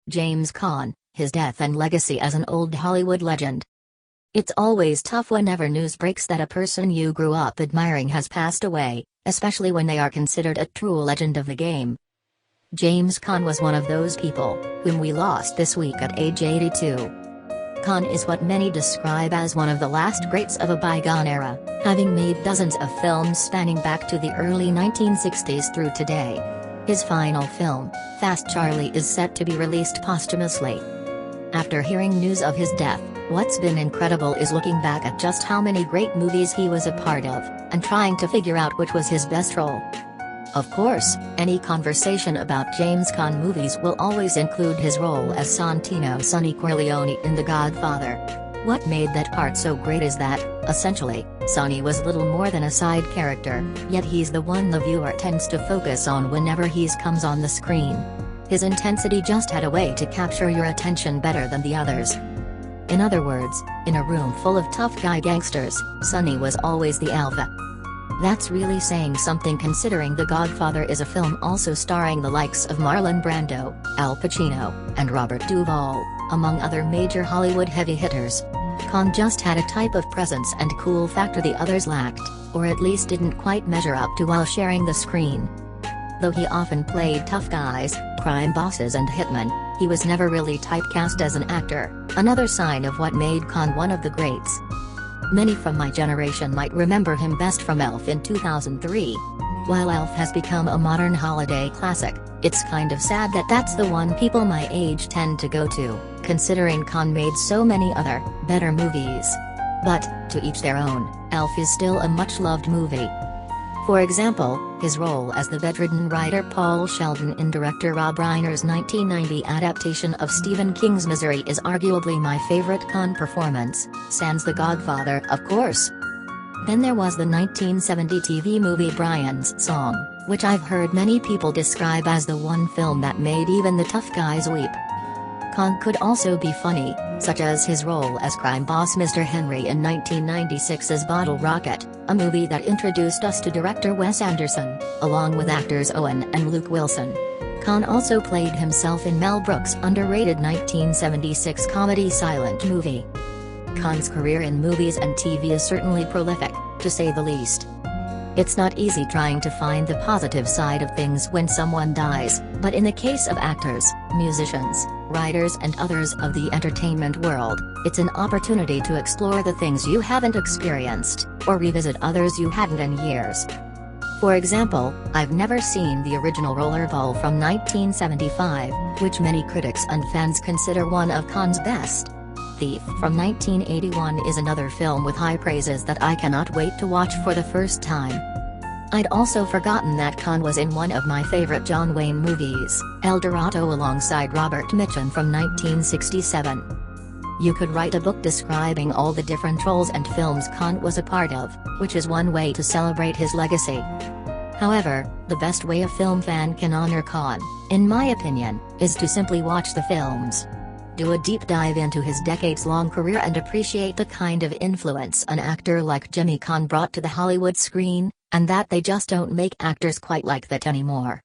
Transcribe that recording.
James Caan, his death and legacy as an old Hollywood legend. It's always tough whenever news breaks that a person you grew up admiring has passed away, especially when they are considered a true legend of the game. James Caan was one of those people, whom we lost this week at age 82. Caan is what many describe as one of the last greats of a bygone era, having made dozens of films spanning back to the early 1960s through today. His final film, Fast Charlie, is set to be released posthumously. After hearing news of his death, what's been incredible is looking back at just how many great movies he was a part of, and trying to figure out which was his best role. Of course, any conversation about James Caan movies will always include his role as Santino Sonny Corleone in The Godfather. What made that part so great is that, essentially, Sonny was little more than a side character, yet he's the one the viewer tends to focus on whenever he comes on the screen. His intensity just had a way to capture your attention better than the others. In other words, in a room full of tough guy gangsters, Sonny was always the alpha. That's really saying something considering The Godfather is a film also starring the likes of Marlon Brando, Al Pacino, and Robert Duvall, among other major Hollywood heavy hitters. Caan just had a type of presence and cool factor the others lacked, or at least didn't quite measure up to while sharing the screen. Though he often played tough guys, crime bosses and hitmen, he was never really typecast as an actor, another sign of what made Caan one of the greats. Many from my generation might remember him best from Elf in 2003. While Elf has become a modern holiday classic, it's kind of sad that that's the one people my age tend to go to, considering Caan made so many other, better movies. But, to each their own, Elf is still a much-loved movie. For example, his role as the bedridden writer Paul Sheldon in director Rob Reiner's 1990 adaptation of Stephen King's Misery is arguably my favorite Caan performance, sans The Godfather, of course. Then there was the 1970 TV movie Brian's Song, which I've heard many people describe as the one film that made even the tough guys weep. Caan could also be funny, such as his role as crime boss Mr. Henry in 1996's Bottle Rocket, a movie that introduced us to director Wes Anderson, along with actors Owen and Luke Wilson. Caan also played himself in Mel Brooks' underrated 1976 comedy Silent Movie. Caan's career in movies and TV is certainly prolific, to say the least. It's not easy trying to find the positive side of things when someone dies, but in the case of actors, musicians, writers and others of the entertainment world, it's an opportunity to explore the things you haven't experienced, or revisit others you hadn't in years. For example, I've never seen the original Rollerball from 1975, which many critics and fans consider one of Caan's best. Thief from 1981 is another film with high praises that I cannot wait to watch for the first time. I'd also forgotten that Caan was in one of my favorite John Wayne movies, El Dorado, alongside Robert Mitchum from 1967. You could write a book describing all the different roles and films Caan was a part of, which is one way to celebrate his legacy. However, the best way a film fan can honor Caan, in my opinion, is to simply watch the films. Do a deep dive into his decades-long career and appreciate the kind of influence an actor like Jimmy Caan brought to the Hollywood screen, and that they just don't make actors quite like that anymore.